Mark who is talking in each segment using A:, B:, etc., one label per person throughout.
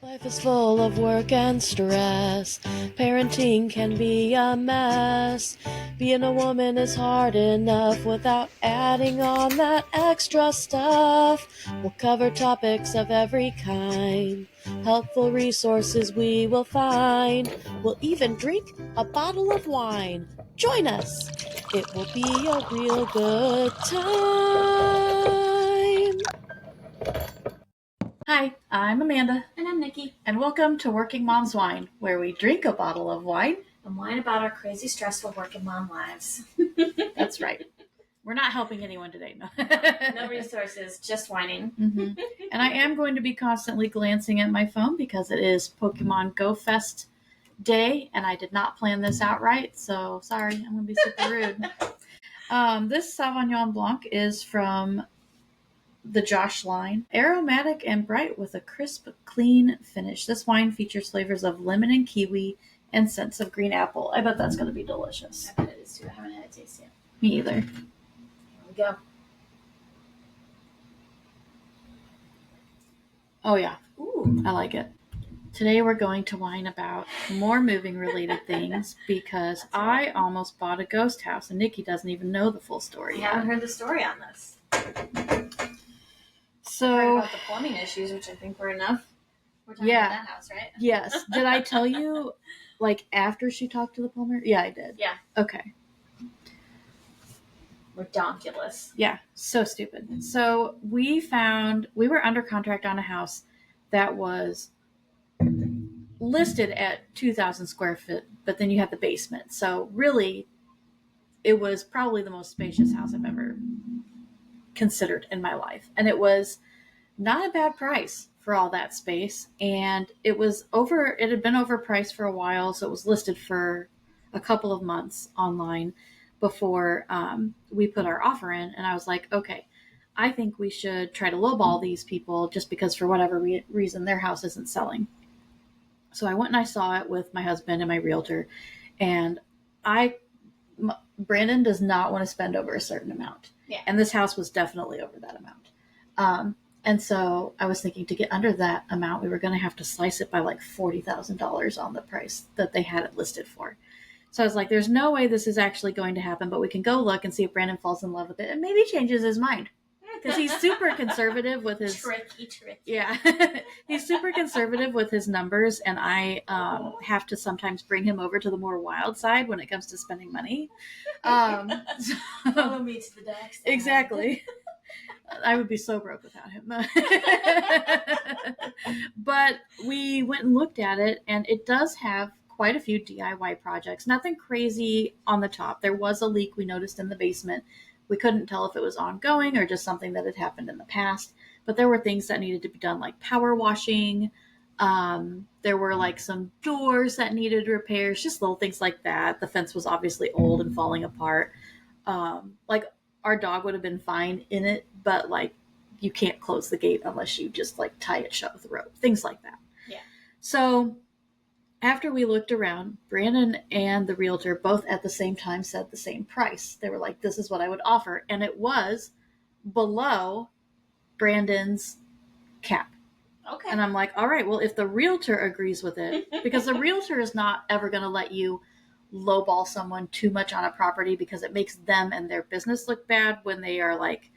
A: Life is full of work and stress. Parenting can be a mess. Being a woman is hard enough without adding on that extra stuff. We'll cover topics of every kind. Helpful resources we will find. We'll even drink a bottle of wine. Join us. It will be a real good time.
B: Hi, I'm Amanda,
C: And I'm Nikki.
B: and welcome to Working Mom's Wine, where we drink a bottle of wine.
C: And whine about our crazy, stressful working mom lives.
B: That's right. We're not helping anyone today. No,
C: No resources, just whining.
B: Mm-hmm. And I am going to be constantly glancing at my phone because it is Pokemon Go Fest day, and I did not plan this out right, so sorry, I'm going to be super rude. This Sauvignon Blanc is from the Josh line. Aromatic and bright with a crisp, clean finish. This wine features flavors of lemon and kiwi and scents of green apple. I bet that's going to be delicious.
C: I bet it is too. I haven't had a taste yet.
B: Me either.
C: Here we go.
B: Oh, yeah.
C: Ooh.
B: I like it. Today we're going to whine about more moving related things because I almost bought a ghost house and Nikki doesn't even know the full story
C: I
B: yet.
C: haven't heard the story on this.
B: So,
C: Heard about the plumbing issues, which I think were enough. We're talking
B: Yeah.
C: about that house, right?
B: yes. Did I tell you, like, after she talked to the plumber? Yeah, I did.
C: Yeah.
B: Okay.
C: Redonkulous.
B: Yeah, so stupid. So we were under contract on a house that was listed at 2,000 square feet, but then you had the basement. So really, it was probably the most spacious house I've ever considered in my life. And it was not a bad price for all that space. And it had been overpriced for a while. So it was listed for a couple of months online before we put our offer in. And I was like, okay, I think we should try to lowball these people just because for whatever reason their house isn't selling. So I went and I saw it with my husband and my realtor. And Brandon does not want to spend over a certain amount.
C: Yeah.
B: And this house was definitely over that amount. And so I was thinking to get under that amount, we were going to have to slice it by like $40,000 on the price that they had it listed for. So I was like, there's no way this is actually going to happen, but we can go look and see if Brandon falls in love with it and maybe changes his mind. Because he's super conservative with his...
C: Tricky.
B: Yeah. He's super conservative with his numbers, and I have to sometimes bring him over to the more wild side when it comes to spending money.
C: Follow me to the dark side.
B: Exactly. I would be so broke without him. But we went and looked at it, and it does have quite a few DIY projects. Nothing crazy on the top. There was a leak we noticed in the basement. We couldn't tell if it was ongoing or just something that had happened in the past. But there were things that needed to be done, like power washing. There were like some doors that needed repairs, just little things like that. The fence was obviously old and falling apart. Like our dog would have been fine in it, but like you can't close the gate unless you just like tie it shut with a rope, things like that.
C: Yeah.
B: So after we looked around, Brandon and the realtor both at the same time said the same price. They were like, this is what I would offer. And it was below Brandon's cap.
C: Okay.
B: And I'm like, all right, well, if the realtor agrees with it, because the realtor is not ever going to let you lowball someone too much on a property because it makes them and their business look bad when they are like,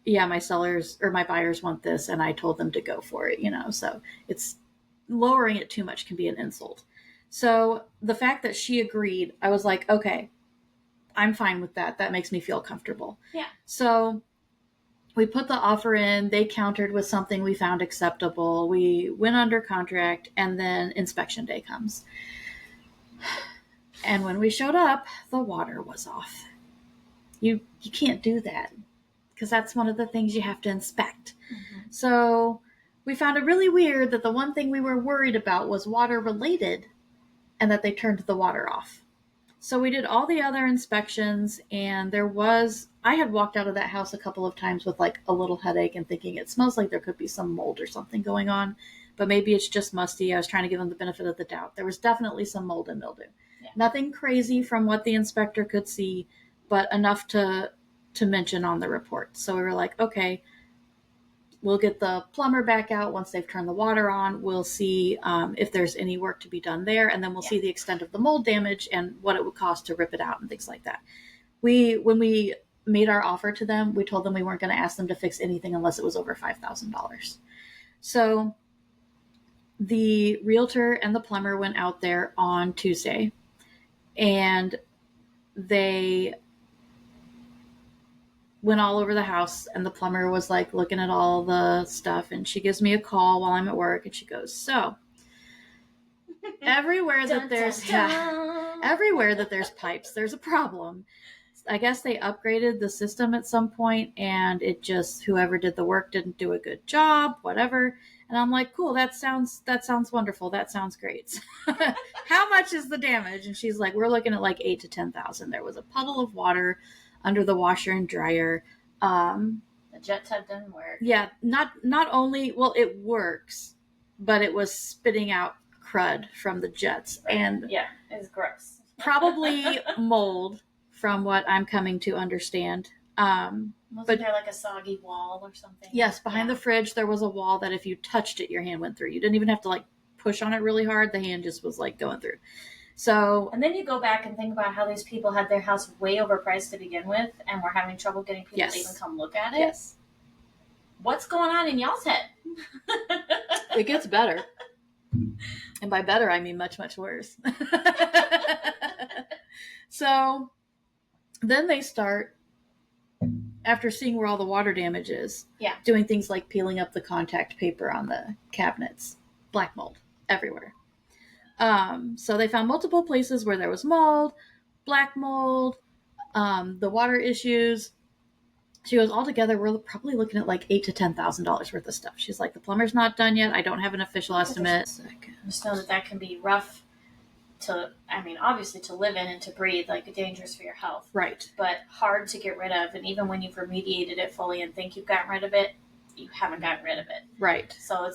B: yeah, my sellers or my buyers want this and I told them to go for it, so it's lowering it too much can be an insult. So the fact that she agreed, I was like, okay, I'm fine with that. That makes me feel comfortable.
C: Yeah.
B: So we put the offer in, they countered with something we found acceptable. We went under contract, and then inspection day comes. And when we showed up, the water was off. You can't do that because that's one of the things you have to inspect.
C: Mm-hmm.
B: So we found it really weird that the one thing we were worried about was water related and that they turned the water off. So we did all the other inspections, and I had walked out of that house a couple of times with like a little headache and thinking it smells like there could be some mold or something going on, but maybe it's just musty. I was trying to give them the benefit of the doubt. There was definitely some mold and mildew. Yeah. Nothing crazy from what the inspector could see, but enough to mention on the report. So we were like, okay, We'll get the plumber back out once they've turned the water on. We'll see if there's any work to be done there, and then we'll see the extent of the mold damage and what it would cost to rip it out and things like that. When we made our offer to them, we told them we weren't going to ask them to fix anything unless it was over $5,000. So the realtor and the plumber went out there on Tuesday, and they went all over the house, and the plumber was like looking at all the stuff, and she gives me a call while I'm at work, and she goes, so everywhere that there's pipes, there's a problem. I guess they upgraded the system at some point, and it just, whoever did the work didn't do a good job, whatever. And I'm like, cool, that sounds wonderful. That sounds great. How much is the damage? And she's like, we're looking at like $8,000 to $10,000. There was a puddle of water under the washer and dryer.
C: The jet tub didn't work.
B: Yeah, not only, well, it works, but it was spitting out crud from the jets.
C: Right.
B: And
C: yeah, it's gross.
B: Probably mold, from what I'm coming to understand.
C: Wasn't there like a soggy wall or something?
B: Yes, behind the fridge, there was a wall that if you touched it, your hand went through. You didn't even have to like push on it really hard. The hand just was like going through. So,
C: and then you go back and think about how these people had their house way overpriced to begin with, and were having trouble getting people to even come look at it.
B: Yes.
C: What's going on in y'all's head?
B: It gets better. And by better, I mean much, much worse. So then they start, after seeing where all the water damage is, doing things like peeling up the contact paper on the cabinets. Black mold everywhere. So they found multiple places where there was mold, black mold, the water issues. She goes, altogether, we're probably looking at like $8,000 to $10,000 worth of stuff. She's like, the plumber's not done yet. I don't have an official estimate.
C: Just know that can be rough obviously to live in and to breathe, like dangerous for your health.
B: Right.
C: But hard to get rid of. And even when you've remediated it fully and think you've gotten rid of it, you haven't gotten rid of it.
B: Right.
C: So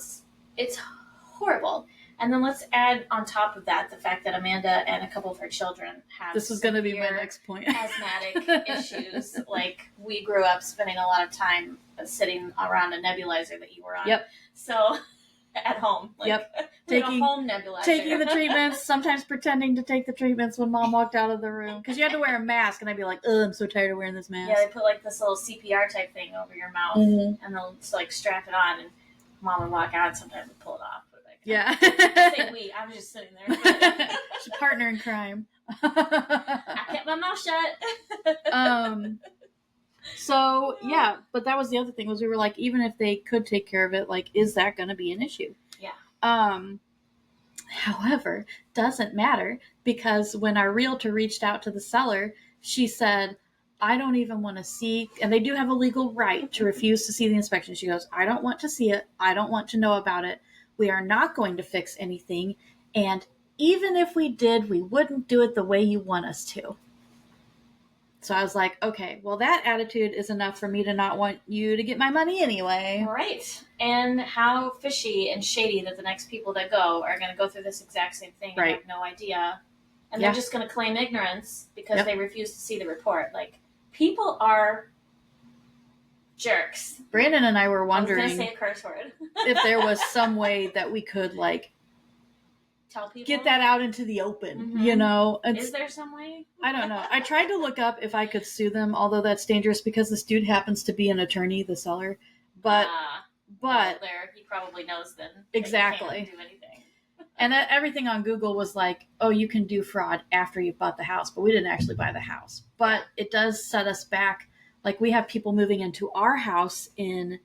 C: it's horrible. And then let's add on top of that the fact that Amanda and a couple of her children have
B: this was going to be my next point.
C: Asthmatic issues. Like, we grew up spending a lot of time sitting around a nebulizer that you were on.
B: Yep.
C: So at home. Taking a home nebulizer.
B: Taking the treatments, sometimes pretending to take the treatments when Mom walked out of the room. Because you had to wear a mask, and I'd be like, oh, I'm so tired of wearing this mask.
C: Yeah, they put like this little CPR type thing over your mouth, and they'll just like strap it on, and Mom would walk out, and sometimes we'd pull it off.
B: Yeah.
C: I say we. I was just sitting there.
B: She's a partner in crime.
C: I kept my mouth shut.
B: So, yeah, but that was the other thing, was we were like, even if they could take care of it, like, is that going to be an issue?
C: Yeah.
B: However, doesn't matter, because when our realtor reached out to the seller, she said, I don't even want to see, and they do have a legal right to refuse to see the inspection. She goes, I don't want to see it. I don't want to know about it. We are not going to fix anything. And even if we did, we wouldn't do it the way you want us to. So I was like, okay, well, that attitude is enough for me to not want you to get my money anyway.
C: Right. And how fishy and shady that the next people that go are going to go through this exact same thing and have no idea. And they're just going to claim ignorance because they refuse to see the report. Like, people are jerks.
B: Brandon and I were wondering
C: I was going to say a curse word.
B: if there was some way that we could, like,
C: tell people,
B: get that out into the open, you know?
C: Is there some way?
B: I don't know. I tried to look up if I could sue them, although that's dangerous because this dude happens to be an attorney, the seller. But
C: he probably knows then.
B: Exactly.
C: He can't do anything.
B: And everything on Google was like, oh, you can do fraud after you've bought the house, but we didn't actually buy the house. But it does set us back. Like, we have people moving into our house in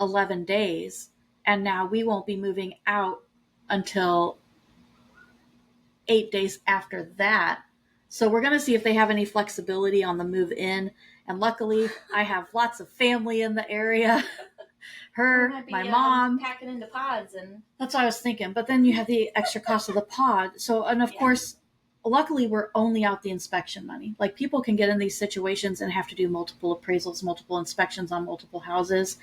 B: 11 days, and now we won't be moving out until 8 days after that. So we're going to see if they have any flexibility on the move in. And luckily, I have lots of family in the area. My mom.
C: Packing into pods. And
B: that's what I was thinking. But then you have the extra cost of the pod. So, and of course, luckily, we're only out the inspection money. Like, people can get in these situations and have to do multiple appraisals, multiple inspections on multiple houses.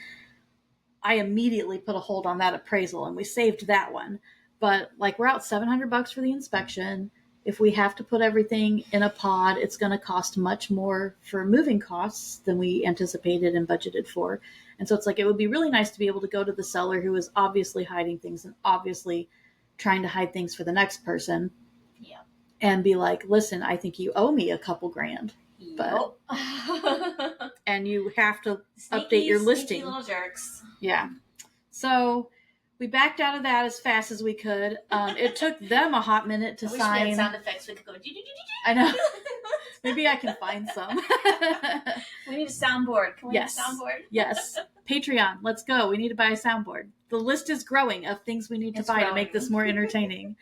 B: I immediately put a hold on that appraisal, and we saved that one. But, like, we're out $700 for the inspection. If we have to put everything in a pod, it's going to cost much more for moving costs than we anticipated and budgeted for. And so it's like, it would be really nice to be able to go to the seller who is obviously hiding things and obviously trying to hide things for the next person.
C: Yeah.
B: And be like, listen, I think you owe me a couple grand. But and you have to update your listing.
C: Sneaky little jerks.
B: Yeah. So we backed out of that as fast as we could. It took them a hot minute to sign.
C: We had sound effects. We could go.
B: I know. Maybe I can find some.
C: We need a soundboard. Can we have a soundboard?
B: Yes. Patreon. Let's go. We need to buy a soundboard. The list is growing of things we need to buy to make this more entertaining.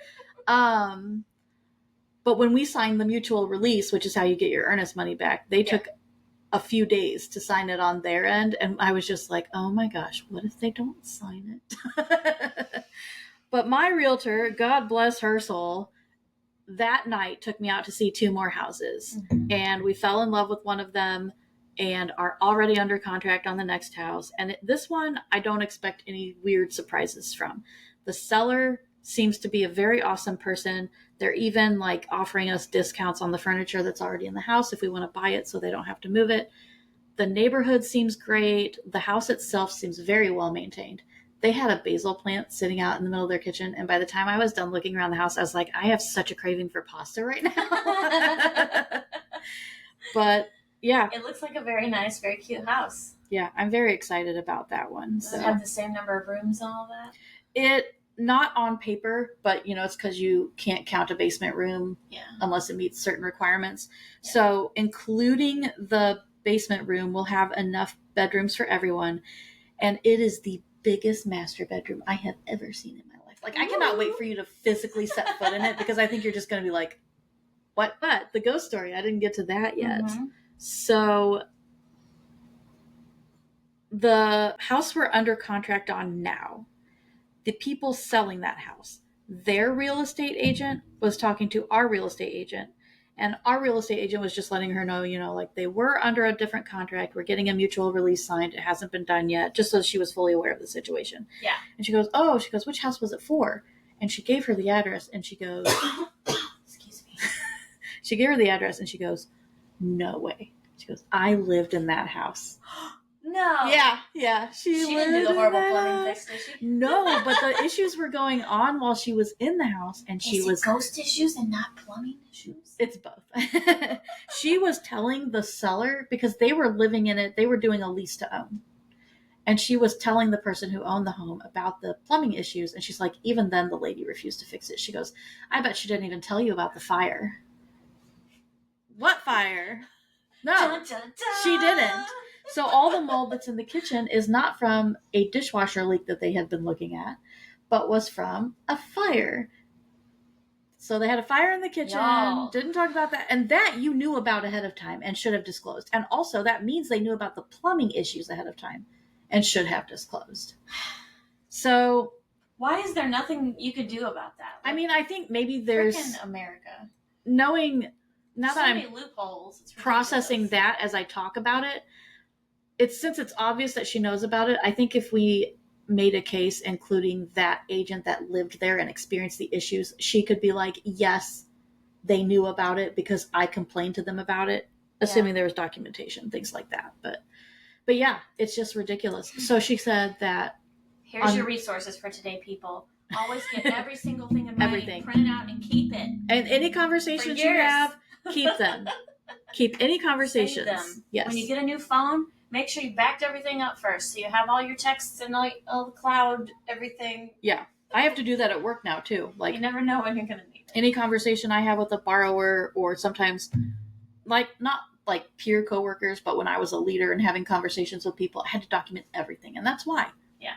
B: But when we signed the mutual release, which is how you get your earnest money back, they took a few days to sign it on their end. And I was just like, oh my gosh, what if they don't sign it? But my realtor, God bless her soul, that night took me out to see 2 more houses. Mm-hmm. And we fell in love with one of them and are already under contract on the next house. And this one, I don't expect any weird surprises from. The seller seems to be a very awesome person. They're even like offering us discounts on the furniture that's already in the house if we want to buy it so they don't have to move it. The neighborhood seems great. The house itself seems very well maintained. They had a basil plant sitting out in the middle of their kitchen. And by the time I was done looking around the house, I was like, I have such a craving for pasta right now. But yeah.
C: It looks like a very nice, very cute house.
B: Yeah, I'm very excited about that one.
C: Does it have the same number of rooms and all that?
B: Not on paper, but it's because you can't count a basement room unless it meets certain requirements. Yeah. So including the basement room will have enough bedrooms for everyone. And it is the biggest master bedroom I have ever seen in my life. Like, I cannot wait for you to physically set foot in it because I think you're just going to be like, what? But the ghost story, I didn't get to that yet. Mm-hmm. So the house we're under contract on now, the people selling that house, their real estate agent was talking to our real estate agent, and our real estate agent was just letting her know, like they were under a different contract. We're getting a mutual release signed. It hasn't been done yet, just so she was fully aware of the situation. Yeah. And she goes, which house was it for? And she gave her the address, and she goes, excuse me. She gave her the address, and she goes, no way. She goes, I lived in that house.
C: No.
B: Yeah. She
C: didn't do the horrible plumbing fix, did she?
B: No, but the issues were going on while she was in the house, and she was
C: ghost issues and not plumbing issues.
B: It's both. She was telling the seller because they were living in it. They were doing a lease to own, and she was telling the person who owned the home about the plumbing issues. And she's like, even then, the lady refused to fix it. She goes, I bet she didn't even tell you about the fire. What fire? No, dun, dun, dun. She didn't. So all the mold that's in the kitchen is not from a dishwasher leak that they had been looking at, but was from a fire. So they had a fire in the kitchen, didn't talk about that. And that you knew about ahead of time and should have disclosed. And also that means they knew about the plumbing issues ahead of time and should have disclosed. So
C: why is there nothing you could do about that?
B: I mean, I think maybe there's
C: freaking America.
B: Knowing now
C: so
B: that
C: many
B: I'm
C: loopholes, it's
B: processing that as I talk about it, since it's obvious that she knows about it, I think if we made a case including that agent that lived there and experienced the issues, she could be like, yes, they knew about it because I complained to them about it, assuming there was documentation, things like that. But yeah, it's just ridiculous. So she said that
C: here's your resources for today, people. Always get every single thing in writing, print it out, and keep it.
B: And any conversations you have, keep them. Keep any conversations.
C: Save them.
B: Yes.
C: When you get a new phone, make sure you backed everything up first, so you have all your texts and all the cloud, everything.
B: Yeah, I have to do that at work now too. Like,
C: you never know when you're going to need it.
B: Any conversation I have with a borrower, or sometimes, like, not like peer coworkers, but when I was a leader and having conversations with people, I had to document everything, and that's why.
C: Yeah.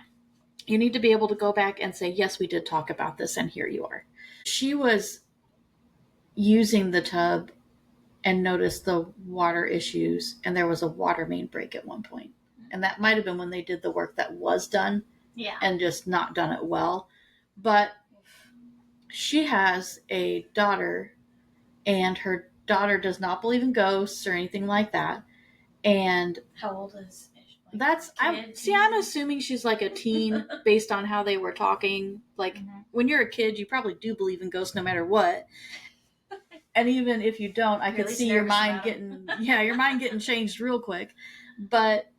B: You need to be able to go back and say, yes, we did talk about this, and here you are. She was using the tub and noticed the water issues, and there was a water main break at one point. And that might have been when they did the work that was done and just not done it well. But she has a daughter, and her daughter does not believe in ghosts or anything like that. And
C: how old is
B: I'm assuming she's like a teen based on how they were talking. Like, when you're a kid, you probably do believe in ghosts no matter what. And even if you don't, I could see your mind getting changed real quick. But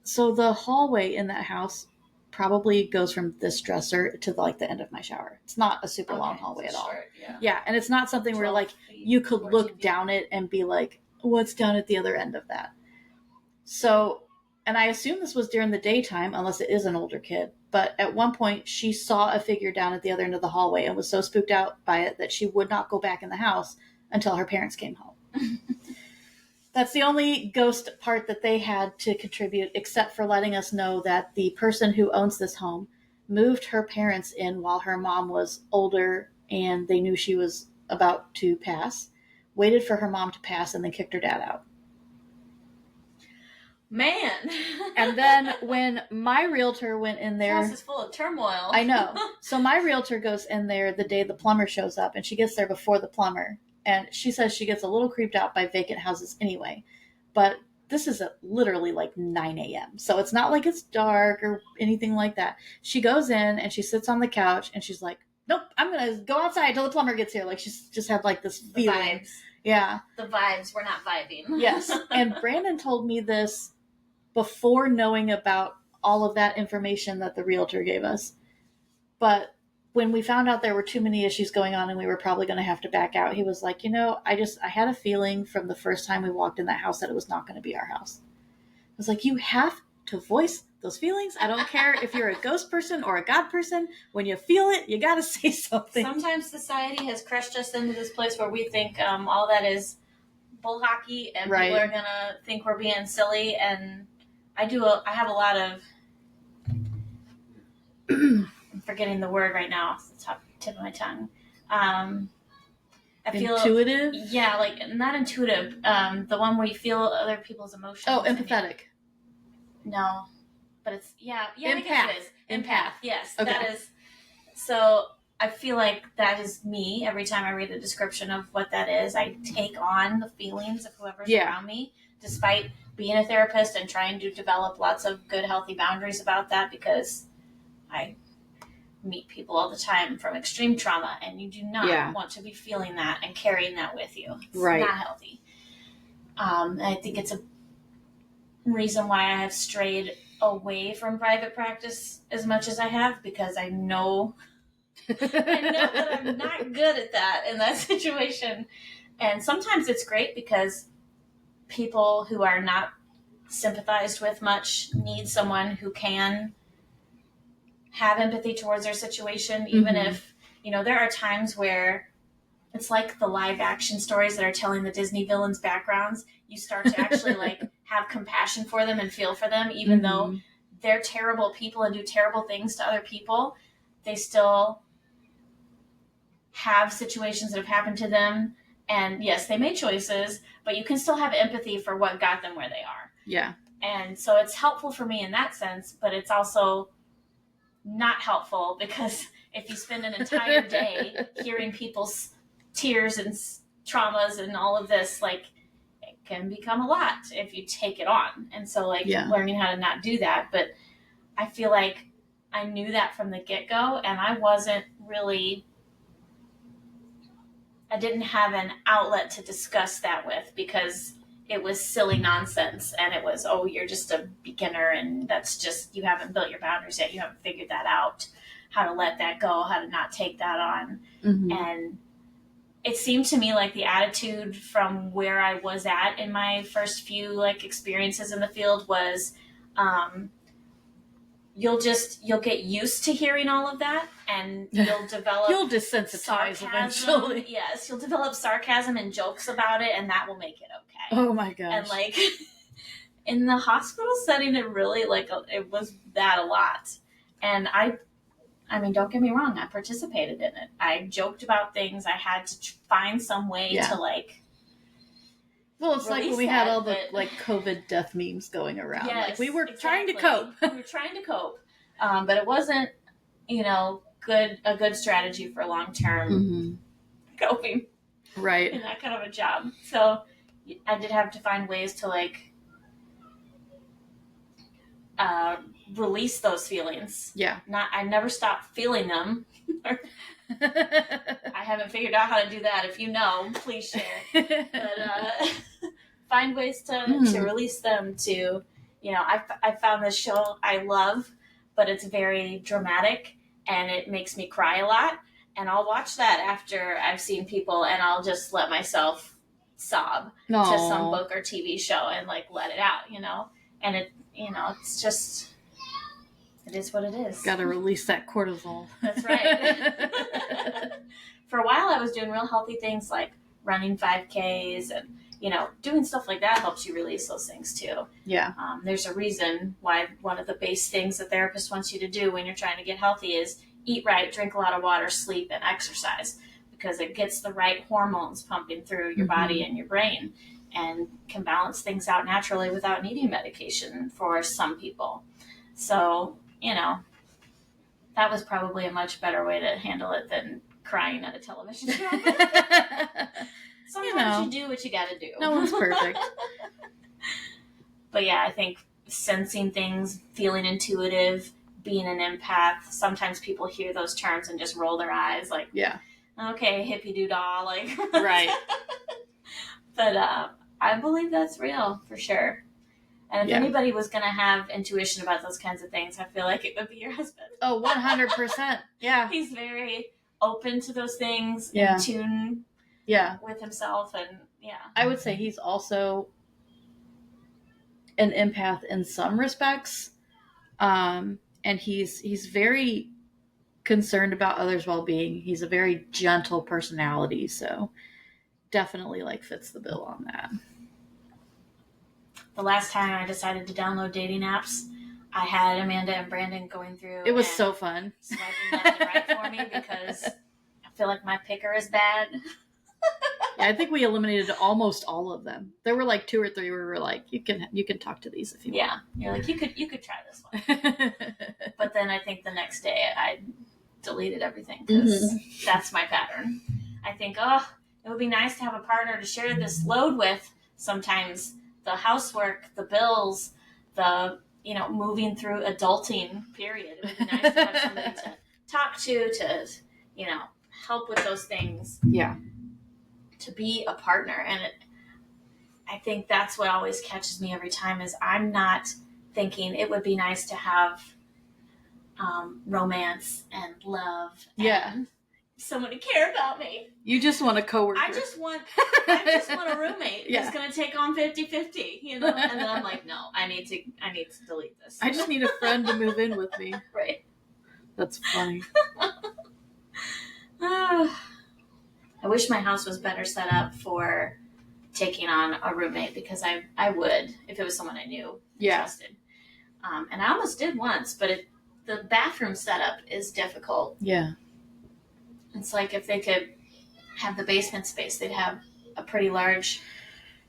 B: So the hallway in that house probably goes from this dresser to like the end of my shower. It's not a super long hallway at all.
C: Short, yeah.
B: Yeah, and it's not something where like
C: feet,
B: you could look
C: feet.
B: down it and be like, what's down at the other end of that? So, and I assume this was during the daytime, unless it is an older kid. But at one point, she saw a figure down at the other end of the hallway and was so spooked out by it that she would not go back in the house until her parents came home. That's the only ghost part that they had to contribute, except for letting us know that the person who owns this home moved her parents in while her mom was older and they knew she was about to pass, waited for her mom to pass, and then kicked her dad out.
C: Man.
B: And then when my realtor went in there...
C: This house is full of turmoil.
B: I know. So my realtor goes in there the day the plumber shows up, and she gets there before the plumber. And she says she gets a little creeped out by vacant houses anyway. But this is at literally like 9 a.m. So it's not like it's dark or anything like that. She goes in and she sits on the couch and she's like, nope, I'm going to go outside till the plumber gets here. Like she's just had like this feeling.
C: Vibes.
B: Yeah.
C: The vibes. We're not vibing.
B: Yes. And Brandon told me this before knowing about all of that information that the realtor gave us. But when we found out there were too many issues going on and we were probably going to have to back out, he was like, I had a feeling from the first time we walked in that house that it was not going to be our house. I was like, you have to voice those feelings. I don't care if you're a ghost person or a God person. When you feel it, you got to say something.
C: Sometimes society has crushed us into this place where we think all that is bull hockey and people are going to think we're being silly. And I have a lot of... I'm forgetting the word right now off the tip of my tongue. I feel
B: intuitive?
C: Yeah, like not intuitive. The one where you feel other people's emotions.
B: Oh, empathetic.
C: No, but it's
B: empath.
C: I guess it is. Empath. Yes,
B: okay.
C: That is. So I feel like that is me. Every time I read a description of what that is, I take on the feelings of whoever's around me, despite being a therapist and trying to develop lots of good, healthy boundaries about that, because I meet people all the time from extreme trauma, and you do not want to be feeling that and carrying that with you. It's not healthy. I think it's a reason why I have strayed away from private practice as much as I have, because I know that I'm not good at that in that situation. And sometimes it's great because people who are not sympathized with much need someone who can have empathy towards their situation, even if, there are times where it's like the live action stories that are telling the Disney villains' backgrounds. You start to actually have compassion for them and feel for them, even though they're terrible people and do terrible things to other people. They still have situations that have happened to them. And yes, they made choices, but you can still have empathy for what got them where they are.
B: Yeah.
C: And so it's helpful for me in that sense, but it's also not helpful because if you spend an entire day hearing people's tears and traumas and all of this, it can become a lot if you take it on. And so learning how to not do that. But I feel like I knew that from the get-go, and I didn't have an outlet to discuss that with, because it was silly nonsense, and it was, you're just a beginner, and that's just, you haven't built your boundaries yet. You haven't figured that out, how to let that go, how to not take that on. And it seemed to me like the attitude from where I was at in my first few experiences in the field was, you'll get used to hearing all of that, and you'll
B: desensitize eventually.
C: Yes, you'll develop sarcasm and jokes about it, and that will make it okay.
B: Oh my gosh.
C: And in the hospital setting, it really it was that a lot. And I mean, don't get me wrong, I participated in it. I joked about things. I had to find some way to
B: Well, it's like when we had all the COVID death memes going around.
C: Yes,
B: we were trying to cope.
C: We were trying to cope, but it wasn't, a good strategy for long-term coping.
B: Right.
C: In that kind of a job. So I did have to find ways to release those feelings. Yeah. I never stopped feeling them. I haven't figured out how to do that. If you know, please share. But find ways to release them, to I found this show I love, but it's very dramatic and it makes me cry a lot. And I'll watch that after I've seen people, and I'll just let myself sob to some book or TV show and like let it out, And it's just, it is what it is.
B: Got to release that cortisol.
C: That's right. For a while, I was doing real healthy things like running 5Ks and, doing stuff like that helps you release those things too.
B: Yeah.
C: There's a reason why one of the base things the therapist wants you to do when you're trying to get healthy is eat right, drink a lot of water, sleep, and exercise, because it gets the right hormones pumping through your body and your brain and can balance things out naturally without needing medication for some people. So, that was probably a much better way to handle it than crying at a television show. Sometimes you do what you got to do.
B: No one's perfect.
C: But yeah, I think sensing things, feeling intuitive, being an empath, sometimes people hear those terms and just roll their eyes like,
B: yeah,
C: okay, hippie doo-dah, like.
B: Right.
C: But I believe that's real for sure. And if anybody was going to have intuition about those kinds of things, I feel like it would be your husband.
B: Oh, 100%. Yeah.
C: He's very open to those things,
B: in
C: tune with himself. And
B: I would say he's also an empath in some respects. And he's very concerned about others' well-being. He's a very gentle personality. So definitely fits the bill on that.
C: The last time I decided to download dating apps, I had Amanda and Brandon going through.
B: It was so fun.
C: Swiping left and right for me because I feel like my picker is bad.
B: Yeah, I think we eliminated almost all of them. There were 2 or 3 where we were like, you can talk to these if you want.
C: Yeah, you're like, you could try this one. But then I think the next day I deleted everything because that's my pattern. I think, it would be nice to have a partner to share this load with sometimes. The housework, the bills, the, moving through adulting period. It would be nice to have somebody to talk to, help with those things.
B: Yeah.
C: To be a partner. And I think that's what always catches me every time is I'm not thinking it would be nice to have romance and love and someone to care about me.
B: You just want a coworker.
C: I just want a roommate who's going to take on 50-50, and then I'm like, no, I need to delete this.
B: I just need a friend to move in with me.
C: Right.
B: That's funny.
C: I wish my house was better set up for taking on a roommate because I would if it was someone I knew and trusted. And I almost did once, but the bathroom setup is difficult.
B: Yeah.
C: It's like if they could have the basement space, they'd have a pretty large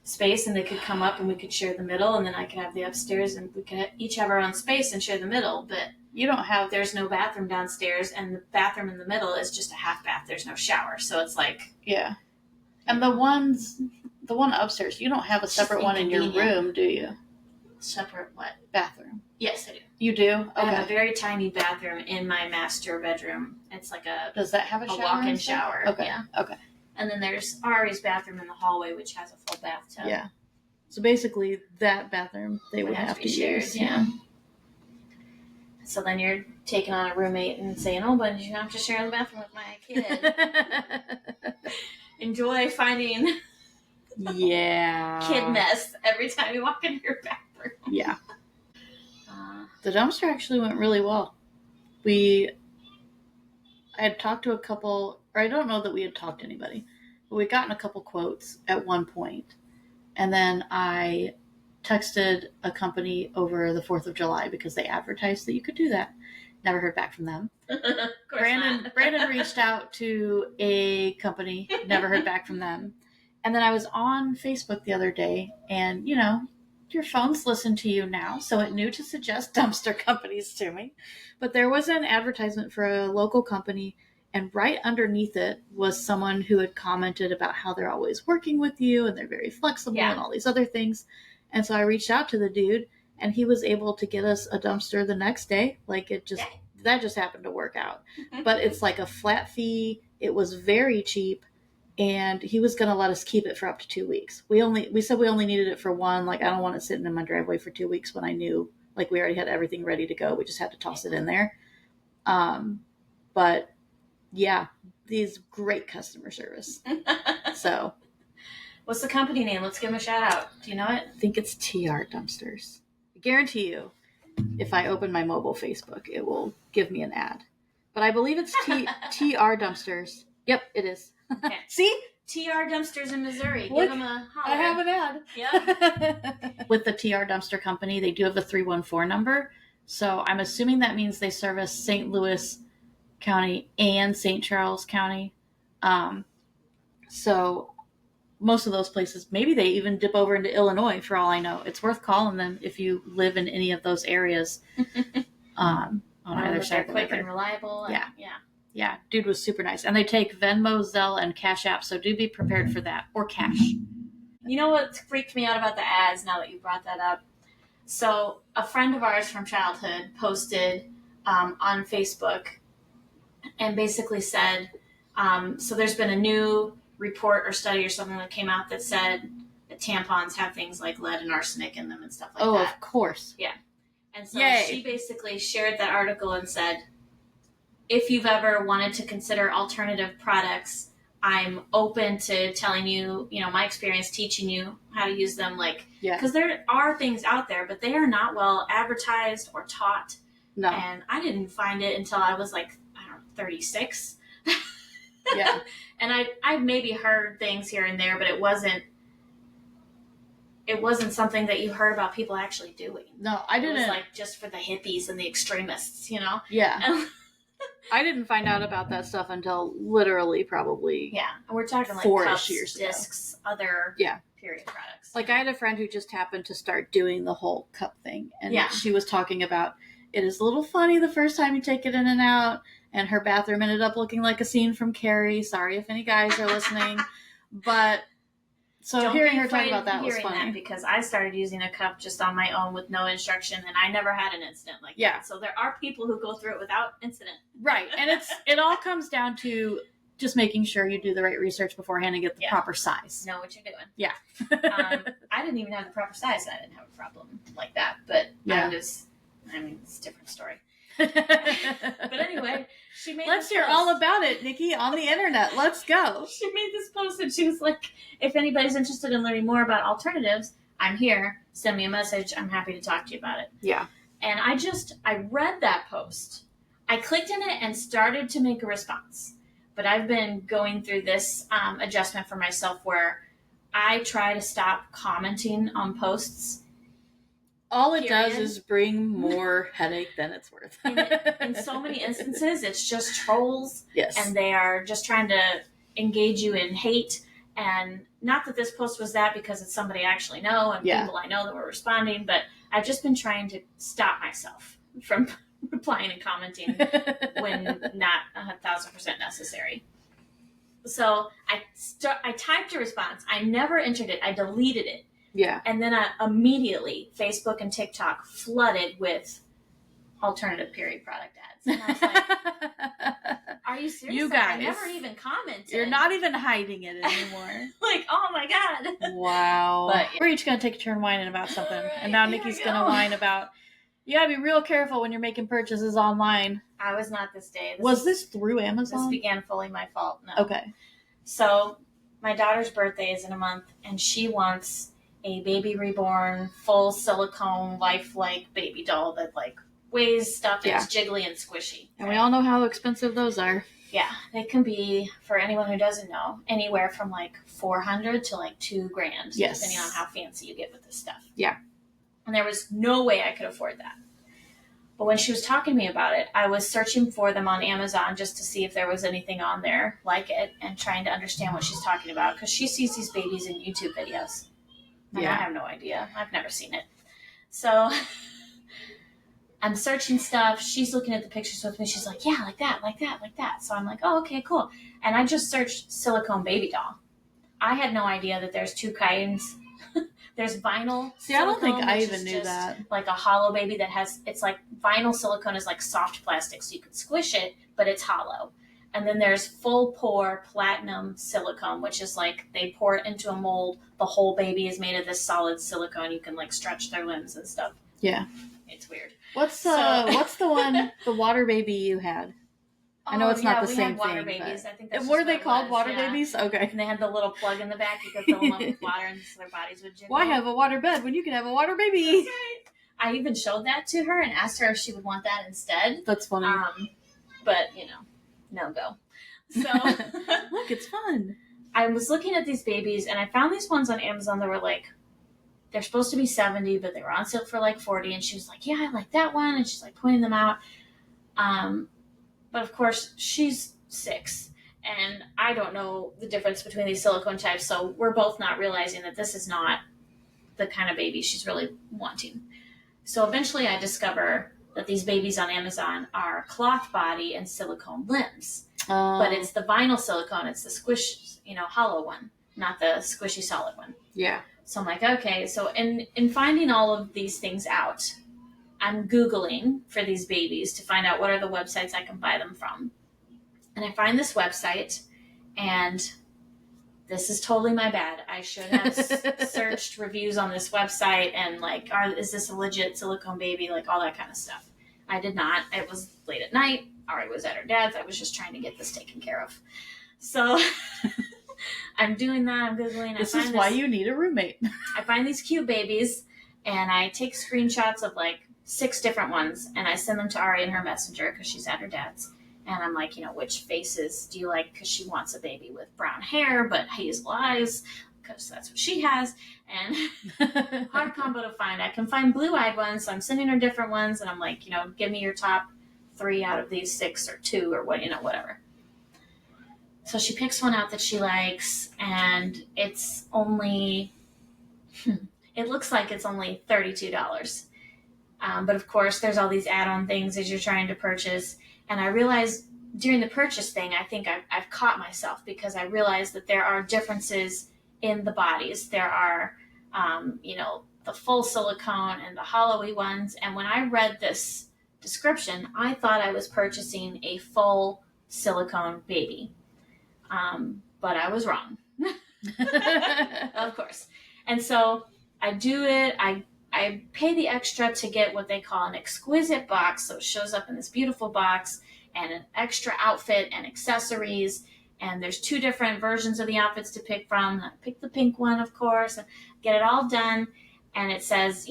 C: space and they could come up and we could share the middle, and then I could have the upstairs and we could each have our own space and share the middle. But there's no bathroom downstairs, and the bathroom in the middle is just a half bath. There's no shower. So it's like.
B: Yeah. And the one upstairs, you don't have a separate one in your room, do you?
C: Separate what?
B: Bathroom.
C: Yes, I do.
B: You do? Okay.
C: I have a very tiny bathroom in my master bedroom. It's like
B: Does that have a shower?
C: Walk-in shower.
B: Okay.
C: Yeah.
B: Okay.
C: And then there's Ari's bathroom in the hallway, which has a full bathtub.
B: Yeah. So basically, that bathroom they would have to
C: shared,
B: use.
C: Yeah. So then you're taking on a roommate and saying, "Oh, but you have to share the bathroom with my kid." Enjoy finding.
B: Yeah.
C: Kid mess every time you walk into your bathroom.
B: Yeah. The dumpster actually went really well. I had talked to a couple, or I don't know that we had talked to anybody, but we'd gotten a couple quotes at one point. And then I texted a company over the 4th of July because they advertised that you could do that. Never heard back from them. Brandon reached out to a company, never heard back from them. And then I was on Facebook the other day, and, your phones listen to you now, so it knew to suggest dumpster companies to me. But there was an advertisement for a local company, and right underneath it was someone who had commented about how they're always working with you, and they're very flexible and all these other things. And so I reached out to the dude, and he was able to get us a dumpster the next day. That just happened to work out. But it's like a flat fee. It was very cheap. and he was going to let us keep it for up to 2 weeks. We said we only needed it for one. Like, I don't want it sitting in my driveway for 2 weeks when I knew, like, we already had everything ready to go. We just had to toss it in there. But yeah, these great customer service. So,
C: what's the company name? Let's give them a shout out. Do you know it?
B: I think it's TR Dumpsters. I guarantee you, if I open my mobile Facebook, it will give me an ad. But I believe it's TR Dumpsters. Yep, it is.
C: Okay.
B: See?
C: TR Dumpsters in Missouri.
B: Look,
C: give them a holler.
B: I have an ad.
C: Yeah.
B: With the TR Dumpster Company, they do have the 314 number. So I'm assuming that means they service St. Louis County and St. Charles County. So most of those places, maybe they even dip over into Illinois for all I know. It's worth calling them if you live in any of those areas. On either side of the
C: quick
B: river.
C: and reliable.
B: Yeah.
C: Yeah.
B: Yeah, dude was super nice. And they take Venmo, Zelle, and Cash App, so do be prepared for that. Or cash.
C: You know what freaked me out about the ads now that you brought that up? So a friend of ours from childhood posted on Facebook and basically said, so there's been a new report or study or something that came out that said that tampons have things like lead and arsenic in them and stuff like that.
B: Oh, of course.
C: Yeah. And so
B: Yay.
C: she basically shared that article and said, if you've ever wanted to consider alternative products, I'm open to telling you, my experience teaching you how to use them. Because there are things out there, but they are not well advertised or taught.
B: No.
C: And I didn't find it until I was 36.
B: Yeah.
C: And I maybe heard things here and there, but it wasn't something that you heard about people actually doing.
B: No, I didn't.
C: It was just for the hippies and the extremists,
B: Yeah. I didn't find out about that stuff until literally probably
C: and we're talking
B: 4-ish
C: cups,
B: years ago.
C: discs, other period products.
B: I had a friend who just happened to start doing the whole cup thing, and she was talking about it is a little funny the first time you take it in and out, and her bathroom ended up looking like a scene from Carrie. Sorry if any guys are listening, but so hearing her talk about that was funny.
C: Because I started using a cup just on my own with no instruction, and I never had an incident like that. So there are people who go through it without incident.
B: Right, and it all comes down to just making sure you do the right research beforehand and get the proper size.
C: Know what you're doing.
B: Yeah.
C: I didn't even have the proper size, and I didn't have a problem like that. But it's a different story. But anyway, she made
B: Let's hear all about it, Nikki, on the internet. Let's go.
C: She made this post and she was like, if anybody's interested in learning more about alternatives, I'm here. Send me a message. I'm happy to talk to you about it.
B: Yeah.
C: And I read that post. I clicked in it and started to make a response. But I've been going through this adjustment for myself where I try to stop commenting on posts.
B: All it does is bring more headache than it's worth.
C: In so many instances, it's just trolls.
B: Yes.
C: And they are just trying to engage you in hate. And not that this post was that, because it's somebody I actually know and people I know that were responding, but I've just been trying to stop myself from replying and commenting when not 1,000% necessary. So I typed a response. I never entered it. I deleted it.
B: Yeah.
C: And then immediately Facebook and TikTok flooded with alternative period product ads. And I was like, are you serious?
B: You guys.
C: I never even commented.
B: You're not even hiding it anymore.
C: Oh my God.
B: Wow. But we're each going to take a turn whining about something. And now Nikki's going to whine about, you got to be real careful when you're making purchases online.
C: I was not this day.
B: Was this through Amazon?
C: This began fully my fault. No.
B: Okay.
C: So my daughter's birthday is in a month, and she wants a baby reborn, full silicone, lifelike baby doll that weighs stuff and is jiggly and squishy.
B: And we all know how expensive those are.
C: Yeah, they can be, for anyone who doesn't know, anywhere from $400 to $2,000, depending on how fancy you get with this stuff.
B: Yeah.
C: And there was no way I could afford that. But when she was talking to me about it, I was searching for them on Amazon just to see if there was anything on there like it and trying to understand what she's talking about, because she sees these babies in YouTube videos. And I have no idea. I've never seen it. So I'm searching stuff. She's looking at the pictures with me. She's like, yeah, like that, like that, like that. So I'm like, oh, okay, cool. And I just searched silicone baby doll. I had no idea that there's two kinds. There's vinyl.
B: See, I don't think I even knew that.
C: Like a hollow baby that has, it's like vinyl silicone is like soft plastic, so you could squish it, but it's hollow. And then there's full pore platinum silicone, which is like they pour it into a mold. The whole baby is made of this solid silicone. You can like stretch their limbs and stuff.
B: Yeah.
C: It's weird.
B: What's the one, the water baby you had? I know it's not the same
C: we had water
B: thing.
C: Babies. I think that's
B: were
C: just
B: they
C: what it
B: called
C: was,
B: water
C: yeah.
B: babies? Okay.
C: And they had the little plug in the back. You could fill them up with water, and so their bodies would jiggle.
B: Why have a water bed when you can have a water baby?
C: That's right. I even showed that to her and asked her if she would want that instead.
B: That's funny.
C: But no go. So
B: look, it's fun.
C: I was looking at these babies, and I found these ones on Amazon that were like, they're supposed to be $70, but they were on sale for like $40. And she was like, yeah, I like that one. And she's like pointing them out. But of course, she's 6, and I don't know the difference between these silicone types. So we're both not realizing that this is not the kind of baby she's really wanting. So eventually I discover that these babies on Amazon are cloth body and silicone limbs. But it's the vinyl silicone. It's the squish, hollow one, not the squishy solid one.
B: Yeah.
C: So I'm like, okay. So in finding all of these things out, I'm Googling for these babies to find out what are the websites I can buy them from. And I find this website, and this is totally my bad. I should have searched reviews on this website and like, is this a legit silicone baby? Like all that kind of stuff. I did not. It was late at night. Ari was at her dad's. I was just trying to get this taken care of. So I'm doing that. I'm Googling.
B: This is why you need a roommate.
C: I find these cute babies, and I take screenshots of like 6 different ones, and I send them to Ari in her messenger because she's at her dad's. And I'm like, which faces do you like? Because she wants a baby with brown hair but hazel eyes, because that's what she has. And hard combo to find. I can find blue-eyed ones, so I'm sending her different ones, and I'm like, give me your top 3 out of these 6 or 2 or what, whatever. So she picks one out that she likes, and it's only, it looks like it's only $32. But of course, there's all these add-on things as you're trying to purchase. And I realized during the purchase thing, I think I've caught myself because I realized that there are differences in the bodies. There are, the full silicone and the hollowy ones. And when I read this description, I thought I was purchasing a full silicone baby. But I was wrong. Of course. And so I do it. I pay the extra to get what they call an exquisite box. So it shows up in this beautiful box and an extra outfit and accessories. And there's 2 different versions of the outfits to pick from. I pick the pink one, of course, and get it all done. And it says,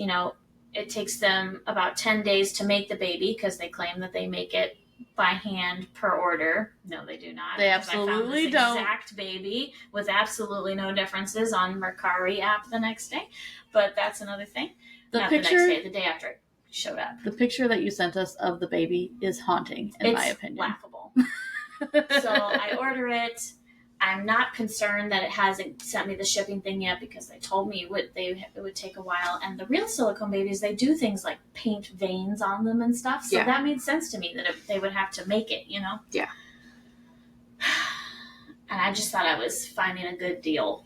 C: it takes them about 10 days to make the baby because they claim that they make it by hand per order. No, they do not.
B: They absolutely don't.
C: I found this exact baby with absolutely no differences on Mercari app the next day. But that's another thing. Not the next day, the day after it showed up.
B: The picture that you sent us of the baby is haunting, in my opinion.
C: It's laughable. So I order it. I'm not concerned that it hasn't sent me the shipping thing yet because they told me it would take a while. And the real silicone babies, they do things like paint veins on them and stuff. So that made sense to me that they would have to make it,
B: Yeah.
C: And I just thought I was finding a good deal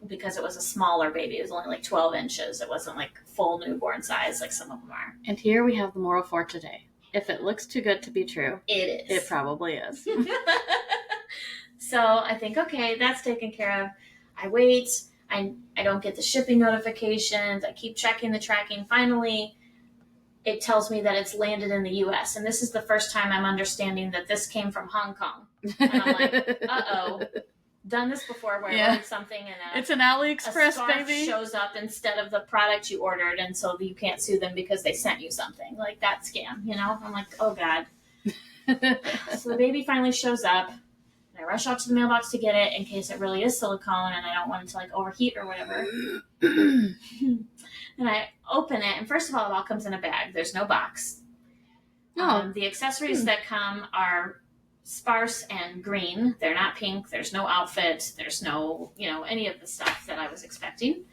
C: because it was a smaller baby. It was only like 12 inches. It wasn't like full newborn size like some of them are.
B: And here we have the moral for today. If it looks too good to be true,
C: it is.
B: It probably is.
C: So I think, okay, that's taken care of. I wait. I don't get the shipping notifications. I keep checking the tracking. Finally, it tells me that it's landed in the U.S. And this is the first time I'm understanding that this came from Hong Kong. And I'm like, uh-oh. Done this before where I ordered something and
B: it's an AliExpress
C: a scarf
B: baby
C: shows up instead of the product you ordered, and so you can't sue them because they sent you something like that scam. I'm like, oh god. So the baby finally shows up, and I rush out to the mailbox to get it in case it really is silicone, and I don't want it to like overheat or whatever. And I open it, and first of all, it all comes in a bag. There's no box. The accessories that come are sparse and green. They're not pink. There's no outfit. There's no, any of the stuff that I was expecting.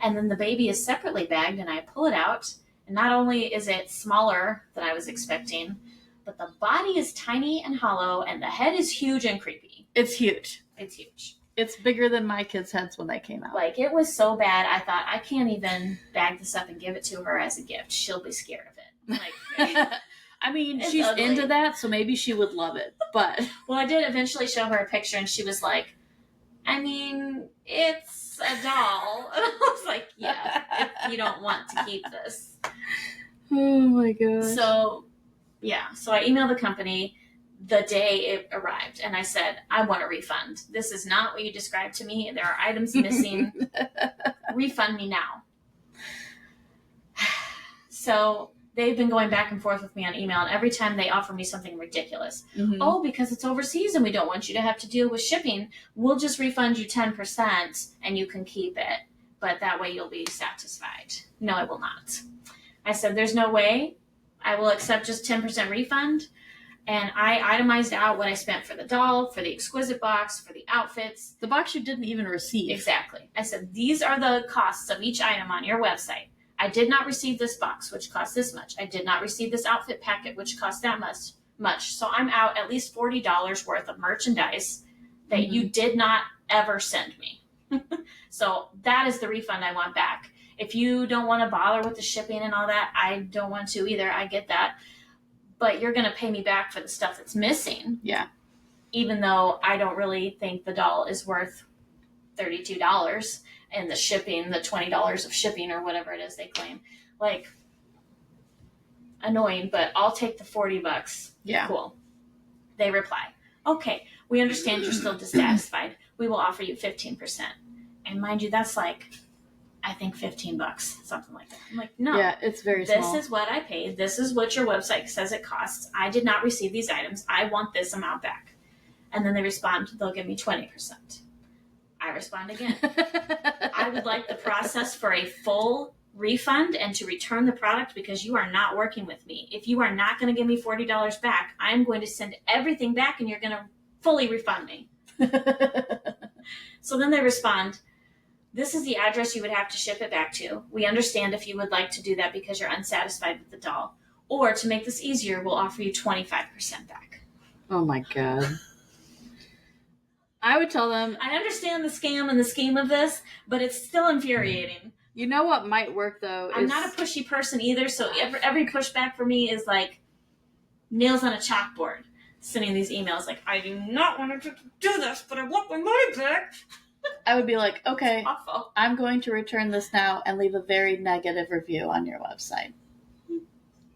C: And then the baby is separately bagged, and I pull it out. And not only is it smaller than I was expecting, but the body is tiny and hollow, and the head is huge and creepy.
B: It's huge.
C: It's huge.
B: It's bigger than my kids' heads when they came out.
C: Like, it was so bad, I thought, I can't even bag this up and give it to her as a gift. She'll be scared of it. Like,
B: I mean,
C: It's
B: she's
C: ugly.
B: into that, so maybe she would love it. But
C: well, I did eventually show her a picture, and she was like, I mean, it's a doll. And I was like, yeah, if you don't want to keep this.
B: Oh my gosh.
C: So, yeah. So I emailed the company the day it arrived, and I said, I want a refund. This is not what you described to me. There are items missing. Refund me now. So they've been going back and forth with me on email, and every time they offer me something ridiculous.
B: Mhm.
C: Oh, because it's overseas and we don't want you to have to deal with shipping, we'll just refund you 10% and you can keep it. But that way you'll be satisfied. No, I will not. I said, there's no way I will accept just 10% refund. And I itemized out what I spent for the doll, for the exquisite box, for the outfits.
B: The box you didn't even receive.
C: Exactly. I said, these are the costs of each item on your website. I did not receive this box, which cost this much. I did not receive this outfit packet, which cost that much. So I'm out at least $40 worth of merchandise that you did not ever send me. So that is the refund I want back. If you don't want to bother with the shipping and all that, I don't want to either. I get that. But you're going to pay me back for the stuff that's missing.
B: Yeah.
C: Even though I don't really think the doll is worth $32 and the shipping, the $20 of shipping or whatever it is they claim. Like, annoying, but I'll take the $40.
B: Yeah.
C: Cool. They reply, okay, we understand you're still dissatisfied. We will offer you 15%. And mind you, that's like, I think $15, something like that. I'm like, no.
B: Yeah, it's very small.
C: This is what I paid. This is what your website says it costs. I did not receive these items. I want this amount back. And then they respond, they'll give me 20%. I respond again. I would like the process for a full refund and to return the product because you are not working with me. If you are not going to give me $40 back, I'm going to send everything back and you're going to fully refund me. So then they respond, this is the address you would have to ship it back to. We understand if you would like to do that because you're unsatisfied with the doll. Or to make this easier, we'll offer you 25% back.
B: Oh my God. I would tell them,
C: I understand the scam and the scheme of this, but it's still infuriating.
B: You know what might work though?
C: I'm not a pushy person either, so every pushback for me is like nails on a chalkboard. Sending these emails like, I do not want to do this, but I want my money back.
B: I would be like, okay,
C: Awful.
B: I'm going to return this now and leave a very negative review on your website.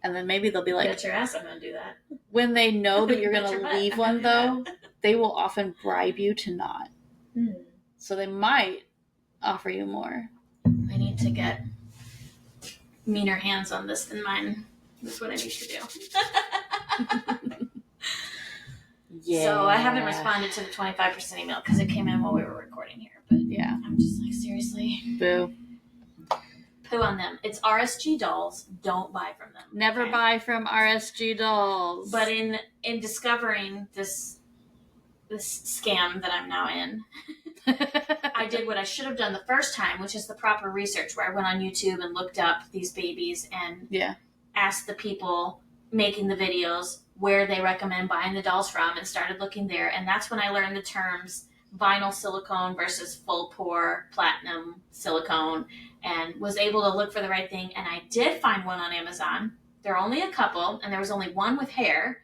B: And then maybe they'll be like,
C: Bet your ass I'm going to do that.
B: when they know that you're
C: Bet
B: going
C: your
B: to
C: butt.
B: leave one though, they will often bribe you to not. So they might offer you more.
C: I need to get meaner hands on this than mine. That's what I need to do.
B: Yeah.
C: So I haven't responded to the 25% email because it came in while we were recording here. But
B: Yeah.
C: I'm just like, seriously.
B: Boo.
C: Poo on them. It's RSG dolls. Don't buy from them.
B: Never
C: okay?
B: buy from RSG dolls.
C: But in discovering this scam that I'm now in, I did what I should have done the first time, which is the proper research, where I went on YouTube and looked up these babies and asked the people making the videos where they recommend buying the dolls from and started looking there. And that's when I learned the terms vinyl silicone versus full pore platinum silicone and was able to look for the right thing. And I did find one on Amazon. There are only a couple, and there was only one with hair,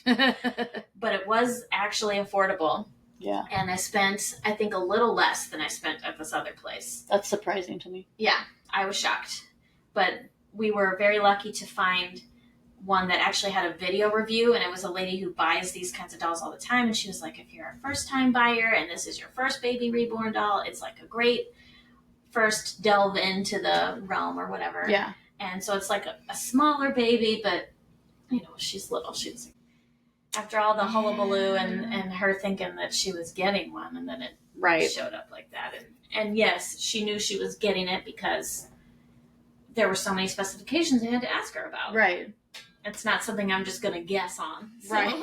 C: but it was actually affordable.
B: Yeah.
C: And I spent, I think, a little less than I spent at this other place.
B: That's surprising to me.
C: Yeah, I was shocked. But we were very lucky to find one that actually had a video review, and it was a lady who buys these kinds of dolls all the time. And she was like, if you're a first-time buyer and this is your first baby reborn doll, it's like a great first delve into the realm or whatever.
B: Yeah.
C: And so it's like a smaller baby, but, you know, she's little. She's after all the hullabaloo and her thinking that she was getting one, and then it showed up like that. And yes, she knew she was getting it because there were so many specifications I had to ask her about.
B: Right.
C: It's not something I'm just going to guess on. So.
B: Right.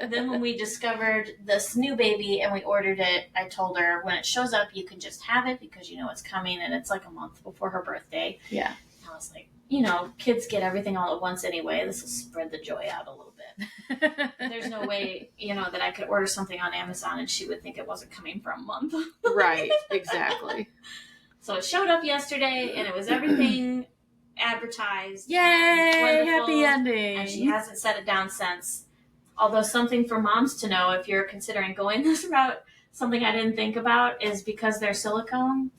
C: Then when we discovered this new baby and we ordered it, I told her when it shows up, you can just have it because you know it's coming, and it's like a month before her birthday.
B: Yeah.
C: I was like, you know, kids get everything all at once anyway. This will spread the joy out a little bit. There's no way, you know, that I could order something on Amazon and she would think it wasn't coming for a month.
B: Right. Exactly.
C: So it showed up yesterday, and it was everything advertised.
B: Yay!
C: Wonderful,
B: Happy ending.
C: And she hasn't set it down since. Although something for moms to know if you're considering going this route, something I didn't think about is because they're silicone,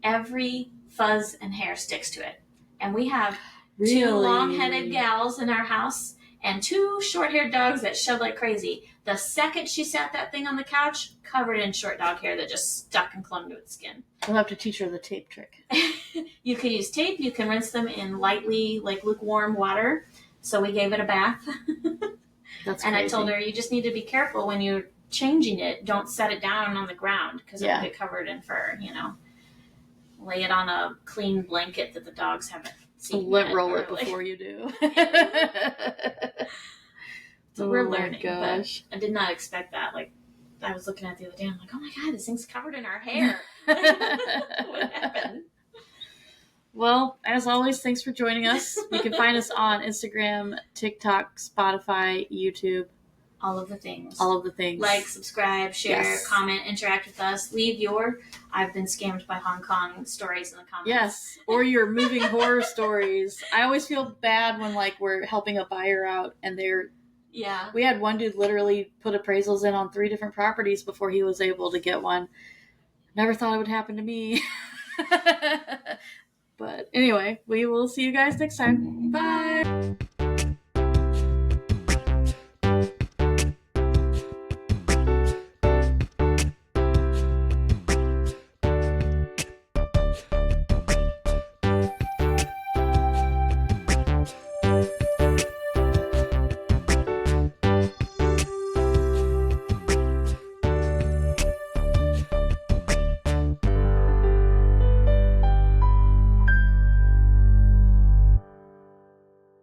C: every fuzz and hair sticks to it. And we have
B: Really?
C: 2 long-headed gals in our house and 2 short-haired dogs that shed like crazy. The second she sat that thing on the couch, covered in short dog hair that just stuck and clung to its skin.
B: We'll have to teach her the tape trick.
C: You can use tape. You can rinse them in lightly, like lukewarm water. So we gave it a bath.
B: That's
C: and
B: crazy.
C: I told her, you just need to be careful when you're changing it. Don't set it down on the ground because it'll get covered in fur, Lay it on a clean blanket that the dogs haven't seen.
B: Roll it before you do.
C: So we're learning.
B: Gosh.
C: But I did not expect that. Like, I was looking at it the other day. I'm like, oh my God, this thing's covered in our hair. What happened?
B: Well, as always, thanks for joining us. You can find us on Instagram, TikTok, Spotify, YouTube.
C: All of the things. Like, subscribe, share, comment, interact with us. Leave your I've been scammed by Hong Kong stories in the comments.
B: Yes, or your moving horror stories. I always feel bad when we're helping a buyer out and we had one dude literally put appraisals in on 3 different properties before he was able to get one. Never thought it would happen to me. But anyway, we will see you guys next time. Bye.